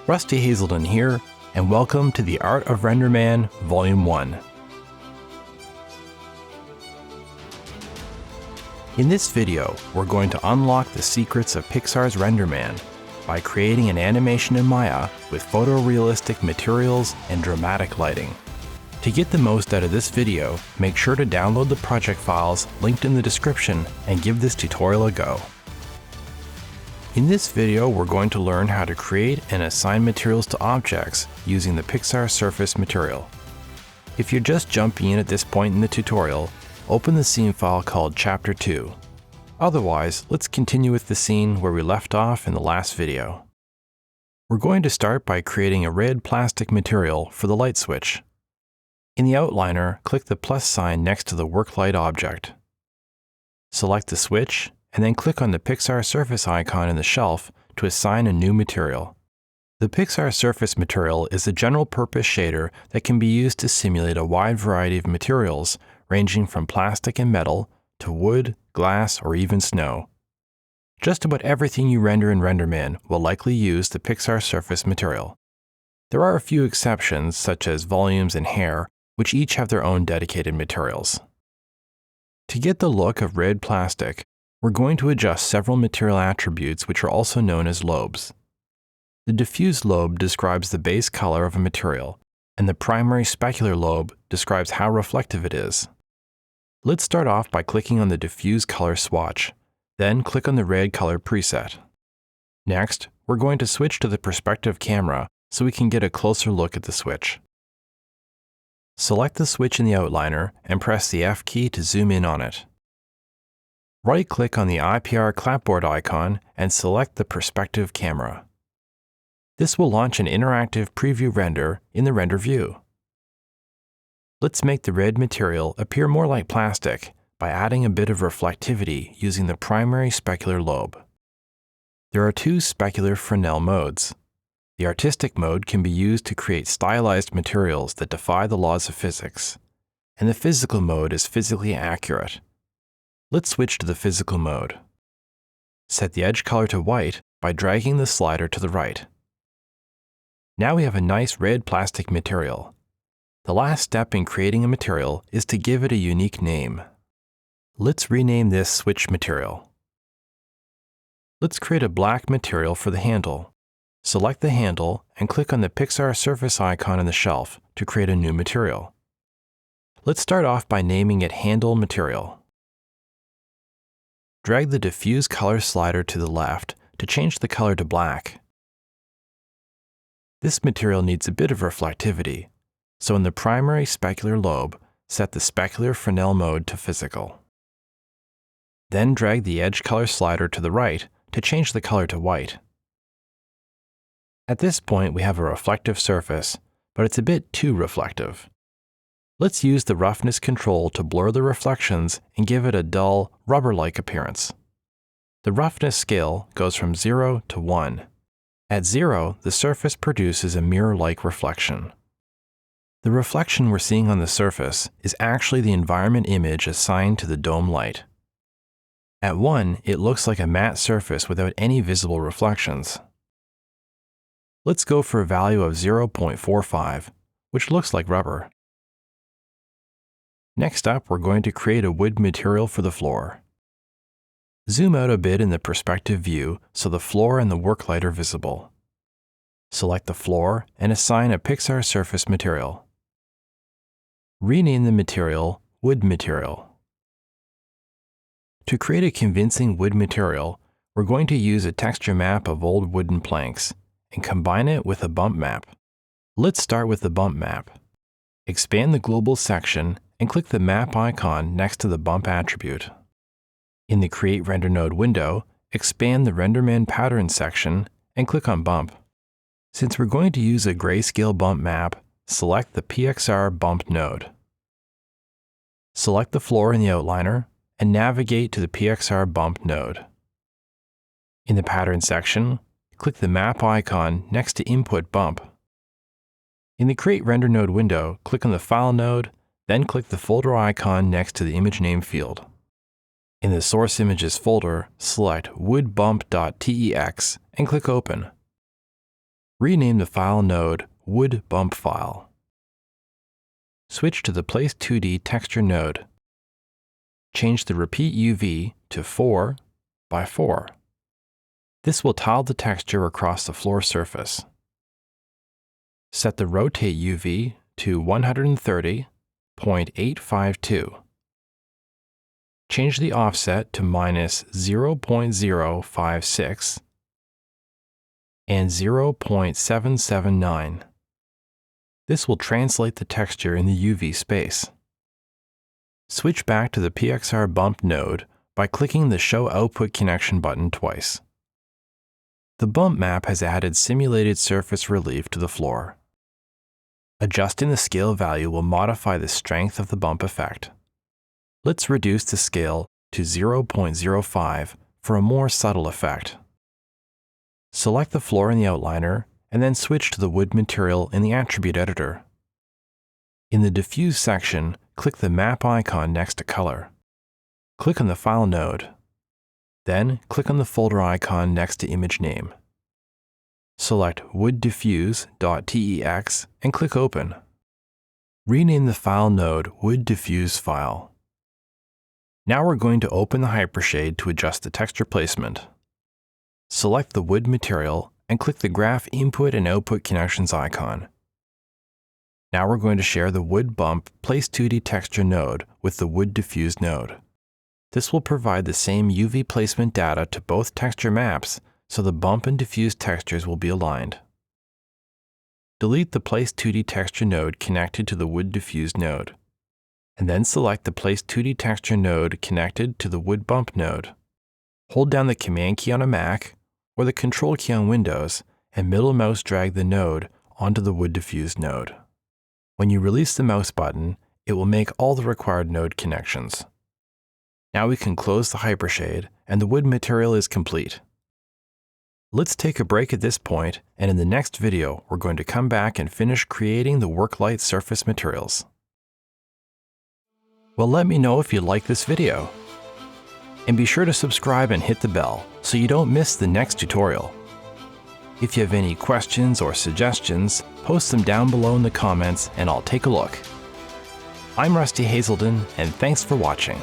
Rusty Hazelden here, and welcome to the Art of RenderMan Volume 1. In this video, we're going to unlock the secrets of Pixar's RenderMan by creating an animation in Maya with photorealistic materials and dramatic lighting. To get the most out of this video, make sure to download the project files linked in the description and give this tutorial a go. In this video, we're going to learn how to create and assign materials to objects using the Pixar surface material. If you're just jumping in at this point in the tutorial, open the scene file called Chapter 2. Otherwise, let's continue with the scene where we left off in the last video. We're going to start by creating a red plastic material for the light switch. In the outliner, click the plus sign next to the work light object. Select the switch, and then click on the Pixar surface icon in the shelf to assign a new material. The Pixar surface material is a general-purpose shader that can be used to simulate a wide variety of materials, ranging from plastic and metal to wood, glass, or even snow. Just about everything you render in RenderMan will likely use the Pixar surface material. There are a few exceptions, such as volumes and hair, which each have their own dedicated materials. To get the look of red plastic, we're going to adjust several material attributes which are also known as lobes. The diffuse lobe describes the base color of a material, and the primary specular lobe describes how reflective it is. Let's start off by clicking on the diffuse color swatch, then click on the red color preset. Next, we're going to switch to the perspective camera so we can get a closer look at the switch. Select the switch in the outliner and press the F key to zoom in on it. Right-click on the IPR clapboard icon and select the perspective camera. This will launch an interactive preview render in the render view. Let's make the red material appear more like plastic by adding a bit of reflectivity using the primary specular lobe. There are two specular Fresnel modes. The artistic mode can be used to create stylized materials that defy the laws of physics, and the physical mode is physically accurate. Let's switch to the physical mode. Set the edge color to white by dragging the slider to the right. Now we have a nice red plastic material. The last step in creating a material is to give it a unique name. Let's rename this switch material. Let's create a black material for the handle. Select the handle and click on the Pixar surface icon on the shelf to create a new material. Let's start off by naming it Handle Material. Drag the diffuse color slider to the left to change the color to black. This material needs a bit of reflectivity, so in the primary specular lobe, set the specular Fresnel mode to physical. Then drag the edge color slider to the right to change the color to white. At this point, we have a reflective surface, but it's a bit too reflective. Let's use the roughness control to blur the reflections and give it a dull, rubber-like appearance. The roughness scale goes from 0 to 1. At 0, the surface produces a mirror-like reflection. The reflection we're seeing on the surface is actually the environment image assigned to the dome light. At 1, it looks like a matte surface without any visible reflections. Let's go for a value of 0.45, which looks like rubber. Next up, we're going to create a wood material for the floor. Zoom out a bit in the perspective view so the floor and the work light are visible. Select the floor and assign a Pixar surface material. Rename the material Wood Material. To create a convincing wood material, we're going to use a texture map of old wooden planks and combine it with a bump map. Let's start with the bump map. Expand the global section and click the map icon next to the bump attribute. In the Create Render Node window, expand the RenderMan Pattern section and click on Bump. Since we're going to use a grayscale bump map, select the PXR bump node. Select the floor in the outliner and navigate to the PXR bump node. In the Pattern section, click the map icon next to Input Bump. In the Create Render Node window, click on the File node, then click the folder icon next to the image name field. In the Source Images folder, select woodbump.tex and click Open. Rename the file node Wood Bump File. Switch to the Place 2D Texture node. Change the Repeat UV to 4 by 4. This will tile the texture across the floor surface. Set the Rotate UV to 130.852. Change the offset to -0.056 and 0.779. This will translate the texture in the UV space. Switch back to the Pixar Bump node by clicking the Show Output Connection button twice. The bump map has added simulated surface relief to the floor. Adjusting the scale value will modify the strength of the bump effect. Let's reduce the scale to 0.05 for a more subtle effect. Select the floor in the outliner and then switch to the wood material in the Attribute Editor. In the Diffuse section, click the map icon next to Color. Click on the File node. Then click on the folder icon next to Image Name. Select wooddifuse.tex and click Open. Rename the file node Wood Diffuse File. Now we're going to open the Hypershade to adjust the texture placement. Select the wood material and click the Graph Input and Output Connections icon. Now we're going to share the Wood Bump Place 2D Texture node with the Wood Diffuse node. This will provide the same UV placement data to both texture maps, so the bump and diffuse textures will be aligned. Delete the Place 2D Texture node connected to the Wood Diffuse node, and then select the Place 2D Texture node connected to the Wood Bump node. Hold down the Command key on a Mac or the Control key on Windows and middle mouse drag the node onto the Wood Diffuse node. When you release the mouse button, it will make all the required node connections. Now we can close the Hypershade and the wood material is complete. Let's take a break at this point, and in the next video we're going to come back and finish creating the Worklight surface materials. Well, let me know if you like this video. And be sure to subscribe and hit the bell so you don't miss the next tutorial. If you have any questions or suggestions, post them down below in the comments and I'll take a look. I'm Rusty Hazelden, and thanks for watching.